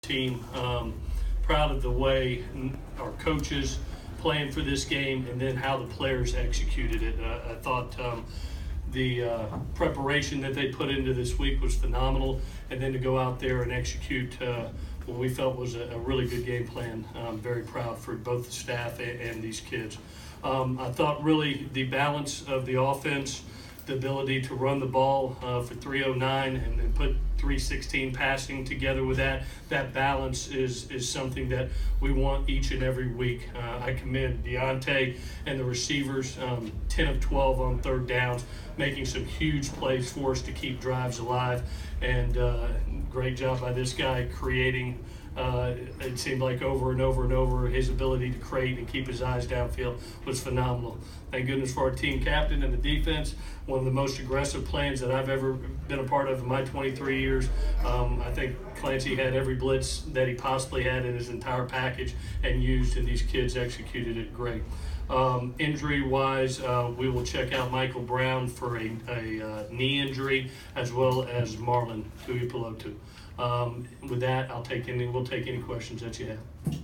team. Proud of the way our coaches planned for this game and then how the players executed it. I thought the preparation that they put into this week was phenomenal, and then to go out there and execute what we felt was a really good game plan. I'm very proud for both the staff and these kids. I thought really the balance of the offense, the ability to run the ball for 309 and then put 316 passing together with that balance is something that we want each and every week. I commend Deontay and the receivers, 10 of 12 on third downs, making some huge plays for us to keep drives alive, and great job by this guy creating. It seemed like over and over and over, his ability to create and keep his eyes downfield was phenomenal. Thank goodness for our team captain and the defense. One of the most aggressive plans that I've ever been a part of in my 23 years. I think Clancy had every blitz that he possibly had in his entire package and used, and these kids executed it great. Injury-wise, we will check out Michael Brown for a knee injury, as well as Marlon Tuipulotu. With that, we'll take any questions that you have.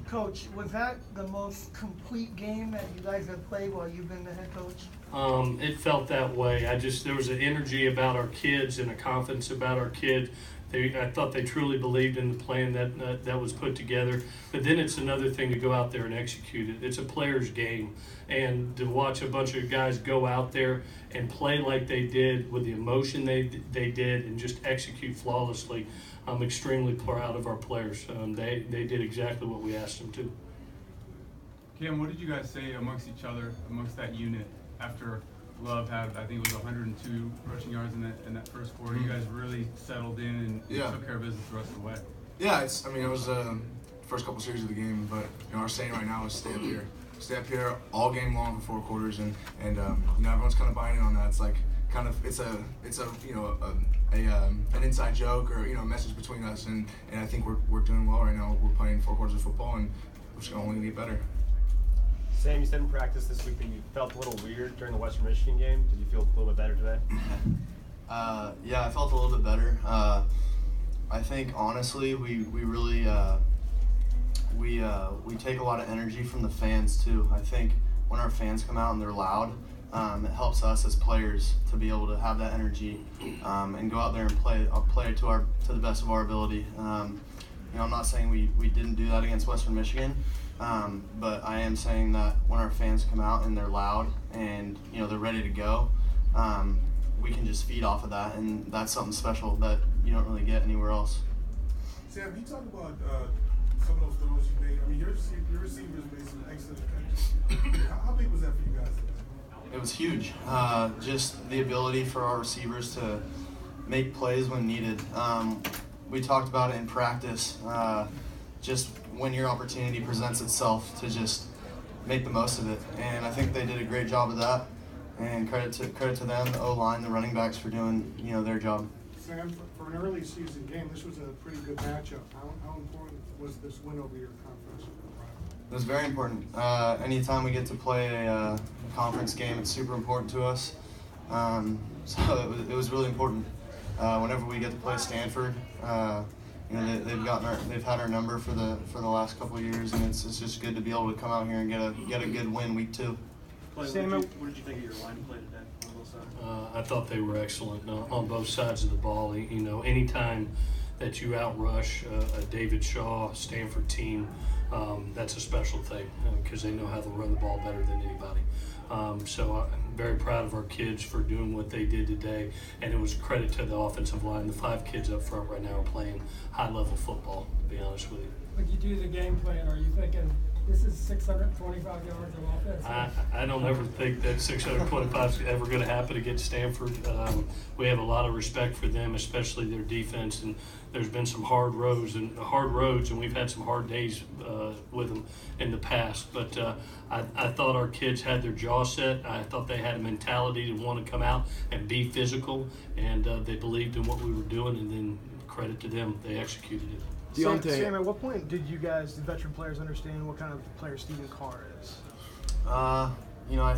Coach, was that the most complete game that you guys have played while you've been the head coach? It felt that way. There was an energy about our kids and a confidence about our kids. I thought they truly believed in the plan that was put together. But then it's another thing to go out there and execute it. It's a player's game. And to watch a bunch of guys go out there and play like they did with the emotion they did and just execute flawlessly, I'm extremely proud of our players. They did exactly what we asked them to. Cam, what did you guys say amongst each other, amongst that unit, after Love had, I think it was 102 rushing yards in that first quarter? You guys really settled in and took care of business the rest of the way. Yeah, it was the first couple series of the game, but our saying right now is stay up here. Stay up here all game long for 4 quarters, and everyone's kind of buying in on that. It's like it's an inside joke or a message between us, and I think we're doing well right now. We're playing 4 quarters of football, and we're just gonna only get better. Sam, you said in practice this week that you felt a little weird during the Western Michigan game. Did you feel a little bit better today? Yeah, I felt a little bit better. I think honestly, we really we take a lot of energy from the fans too. I think when our fans come out and they're loud, it helps us as players to be able to have that energy and go out there and play to the best of our ability. I'm not saying we didn't do that against Western Michigan, but I am saying that when our fans come out and they're loud and they're ready to go, we can just feed off of that, and that's something special that you don't really get anywhere else. Sam, you talk about some of those throws you made. I mean, your receivers made some excellent catches. How big was that for you guys? It was huge. Just the ability for our receivers to make plays when needed. We talked about it in practice. Just when your opportunity presents itself to just make the most of it, and I think they did a great job of that. And credit to them, the O-line, the running backs for doing their job. Sam, for an early season game, this was a pretty good matchup. How important was this win over your conference? It was very important. Anytime we get to play a conference game, it's super important to us. So it was really important. Whenever we get to play Stanford, they've had our number for the last couple of years, and it's just good to be able to come out here and get a good win week 2. Sam, what did you think of your line play today on both sides? I thought they were excellent on both sides of the ball. Anytime that you outrush a David Shaw Stanford team, that's a special thing because they know how to run the ball better than anybody. So I'm very proud of our kids for doing what they did today, and it was a credit to the offensive line. The 5 kids up front right now are playing high-level football, to be honest with you. When you do the game plan, are you thinking this is 625 yards of offense? I don't ever think that 625 is ever going to happen against Stanford. We have a lot of respect for them, especially their defense, and there's been some hard roads, and we've had some hard days with them in the past. But I thought our kids had their jaw set. I thought they had a mentality to want to come out and be physical, and they believed in what we were doing, and then credit to them, they executed it. Sam, at what point did you guys, the veteran players, understand what kind of player Stephen Carr is? I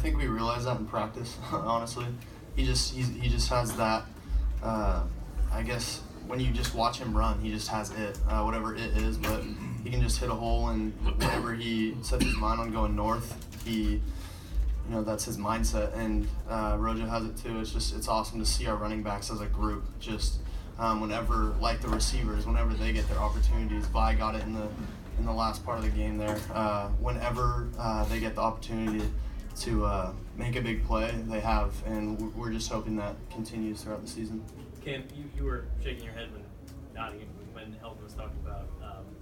think we realized that in practice. Honestly, he just has that. I guess when you just watch him run, he just has it, whatever it is. But just hit a hole, and whenever he sets his mind on going north, that's his mindset, and Rojo has it too. It's awesome to see our running backs as a group just whenever, like the receivers, whenever they get their opportunities. Vi got it in the last part of the game there. Whenever they get the opportunity to make a big play, they have, and we're just hoping that continues throughout the season. Cam, you were shaking your head when nodding when Helton was talking about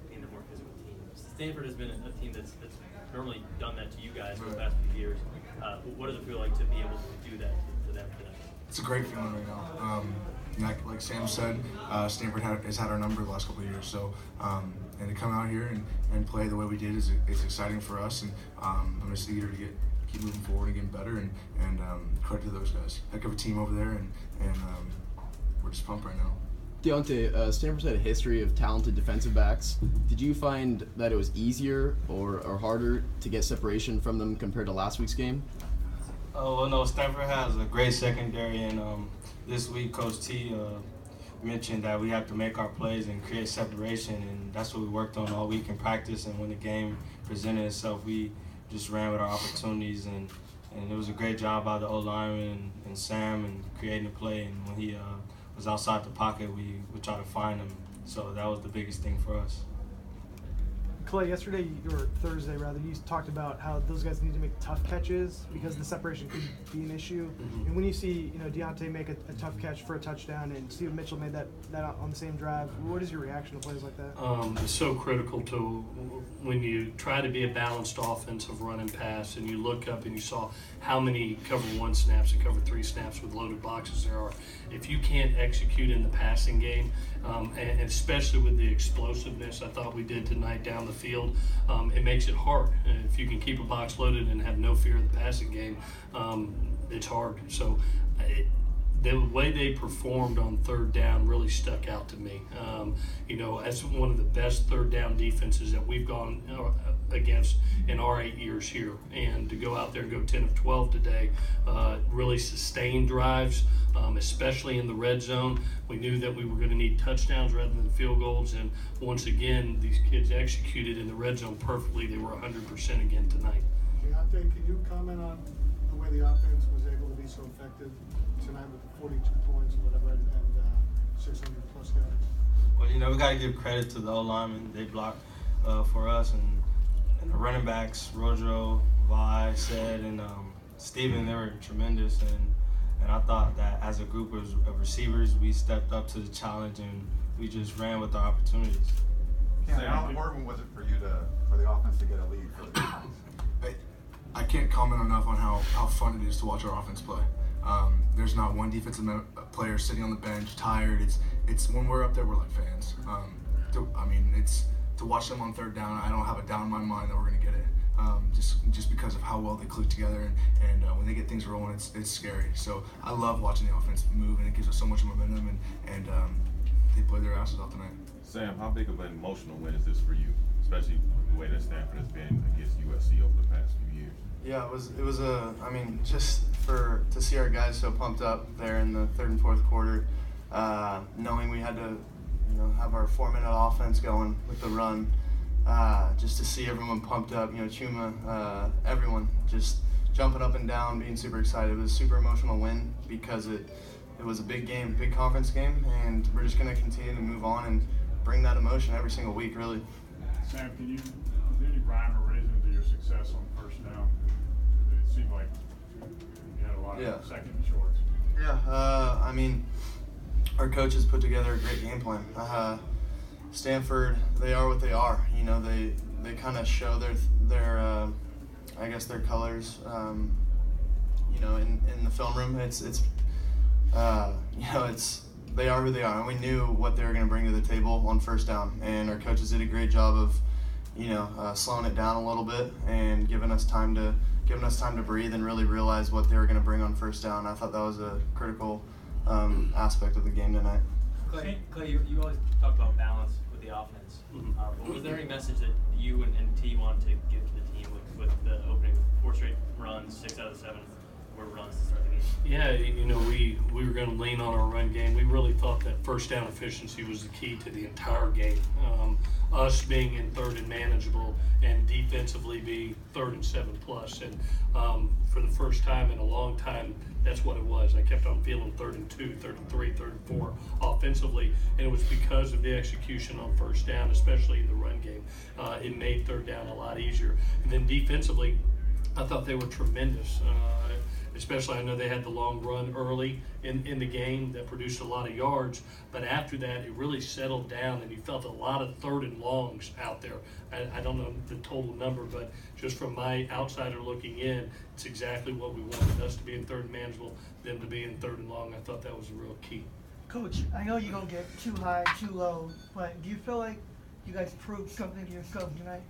being a more physical team. Stanford has been a team that's normally done that to you guys for the past few years. What does it feel like to be able to do that to them today? It's a great feeling right now. Like Sam said, Stanford has had our number the last couple of years. So, and to come out here and play the way we did is exciting for us. And I'm just eager to keep moving forward and getting better. And credit to those guys. Heck of a team over there, and we're just pumped right now. Deontay, Stanford's had a history of talented defensive backs. Did you find that it was easier or harder to get separation from them compared to last week's game? Oh, well, no, Stanford has a great secondary, and this week Coach T mentioned that we have to make our plays and create separation, and that's what we worked on all week in practice. And when the game presented itself, we just ran with our opportunities, and it was a great job by the O-lineman and Sam and creating a play. And when he was outside the pocket, we tried to find him. So that was the biggest thing for us. Clay, yesterday, or Thursday rather, you talked about how those guys need to make tough catches because the separation could be an issue. Mm-hmm. And when you see, Deontay make a tough catch for a touchdown, and Stephen Mitchell made that on the same drive, what is your reaction to plays like that? It's so critical to when you try to be a balanced offensive run and pass, and you look up and you saw how many cover 1 snaps and cover 3 snaps with loaded boxes there are. If you can't execute in the passing game, and especially with the explosiveness I thought we did tonight down the field, it makes it hard. And if you can keep a box loaded and have no fear of the passing game, it's hard. So the way they performed on third down really stuck out to me. As one of the best third down defenses that we've gone against in our 8 years here. And to go out there and go 10 of 12 today, really sustain drives, especially in the red zone. We knew that we were going to need touchdowns rather than field goals. And once again, these kids executed in the red zone perfectly. They were 100% again tonight. Deontay, can you comment on the way the offense was able to be so effective tonight with 42 points or whatever and 600 plus yards? Well, we got to give credit to the O-linemen. They blocked for us, and the running backs, Rojo, Vi, Said, and Steven, they were tremendous. And I thought that as a group of receivers, we stepped up to the challenge and we just ran with our opportunities. Yeah, how important was it for you for the offense to get a lead for the defense? I can't comment enough on how fun it is to watch our offense play. There's not one defensive player sitting on the bench tired. It's when we're up there, we're like fans. It's to watch them on third down. I don't have a doubt in my mind that we're gonna get it. Just because of how well they click together, and when they get things rolling, it's scary. So I love watching the offense move, and it gives us so much momentum, and they play their asses off tonight. Sam, how big of an emotional win is this for you, especially the way that Stanford has been against USC over the past few years? Yeah, it was just to see our guys so pumped up there in the third and fourth quarter, knowing we had to, have our 4-minute offense going with the run, just to see everyone pumped up, Chuma, everyone just jumping up and down, being super excited. It was a super emotional win because it was a big game, big conference game, and we're just going to continue to move on and bring that emotion every single week, really. Sam, is there any rhyme or reason to your success on first down? It seemed like you had a lot of second and shorts. Yeah, our coaches put together a great game plan. Stanford, they are what they are. They kind of show their colors. In the film room, they are who they are, and we knew what they were going to bring to the table on first down. And our coaches did a great job of, slowing it down a little bit and giving us time to breathe and really realize what they were going to bring on first down. I thought that was a critical aspect of the game tonight. Clay, you always talk about balance with the offense. Mm-hmm. But was there any message that you and T wanted to give to the team with the opening 4 straight runs, 6 out of 7 were runs to start the game? Yeah, you know, we were going to lean on our run game. We really thought that first down efficiency was the key to the entire game. Us being in third and manageable, and defensively being 3rd and 7+. And for the first time in a long time, that's what it was. I kept on feeling 3rd and 2, 3rd and 3, 3rd and 4 offensively, and it was because of the execution on first down, especially in the run game. It made third down a lot easier. And then defensively, I thought they were tremendous. Especially, I know they had the long run early in the game that produced a lot of yards, but after that, it really settled down, and you felt a lot of 3rd and longs out there. I don't know the total number, but just from my outsider looking in, it's exactly what we wanted, us to be in 3rd and manageable, them to be in 3rd and long. I thought that was a real key. Coach, I know you don't get too high, too low, but do you feel like you guys proved something to yourself tonight?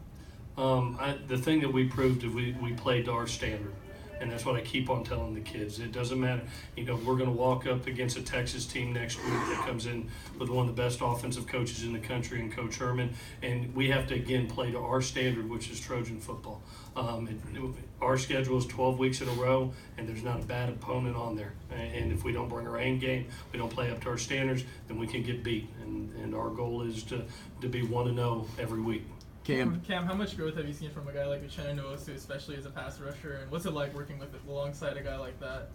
The thing that we proved is we played to our standard. And that's what I keep on telling the kids. It doesn't matter. You know, we're going to walk up against a Texas team next week that comes in with one of the best offensive coaches in the country, and Coach Herman. And we have to, again, play to our standard, which is Trojan football. Our schedule is 12 weeks in a row, and there's not a bad opponent on there. And if we don't bring our A game, we don't play up to our standards, then we can get beat. And our goal is to be 1-0 every week. Cam, how much growth have you seen from a guy like Uchenna Nwosu, especially as a pass rusher, and what's it like working alongside a guy like that?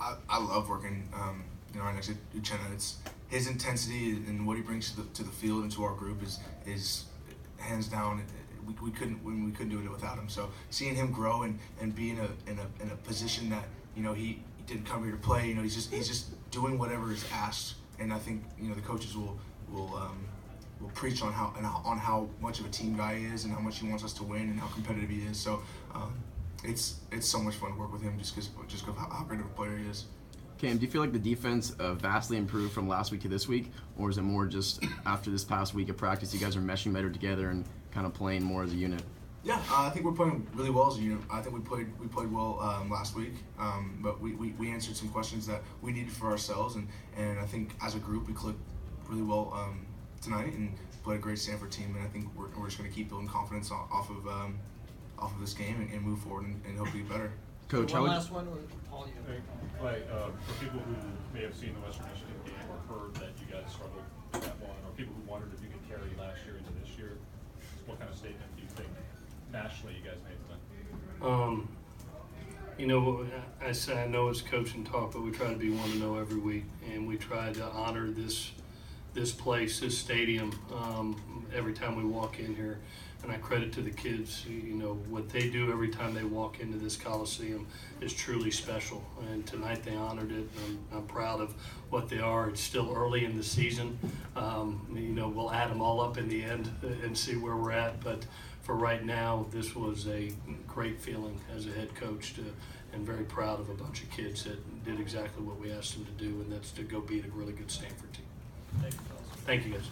I love working, right next to Uchenna. It's his intensity and what he brings to the field and to our group is hands down. We couldn't do it without him. So seeing him grow and be in a position that he didn't come here to play. He's just doing whatever is asked, and I think the coaches will preach on how much of a team guy he is and how much he wants us to win and how competitive he is. So it's so much fun to work with him just because of how great of a player he is. Cam, do you feel like the defense vastly improved from last week to this week, or is it more just after this past week of practice you guys are meshing better together and kind of playing more as a unit? Yeah, I think we're playing really well as a unit. I think we played well last week, but we answered some questions that we needed for ourselves, and I think as a group we clicked really well tonight and played a great Stanford team, and I think we're just going to keep building confidence off of this game and move forward and hopefully get better. Coach, one last one with Paul. For people who may have seen the Western Michigan game or heard that you guys struggled with that one, or people who wondered if you could carry last year into this year, what kind of statement do you think nationally you guys made tonight? I say I know it's coaching talk, but we try to be 1-0 every week, and we try to honor this place, this stadium, every time we walk in here. And I credit to the kids, what they do every time they walk into this Coliseum is truly special. And tonight they honored it. I'm proud of what they are. It's still early in the season. We'll add them all up in the end and see where we're at. But for right now, this was a great feeling as a head coach and very proud of a bunch of kids that did exactly what we asked them to do, and that's to go beat a really good Stanford team. Thank you, Thank you, guys.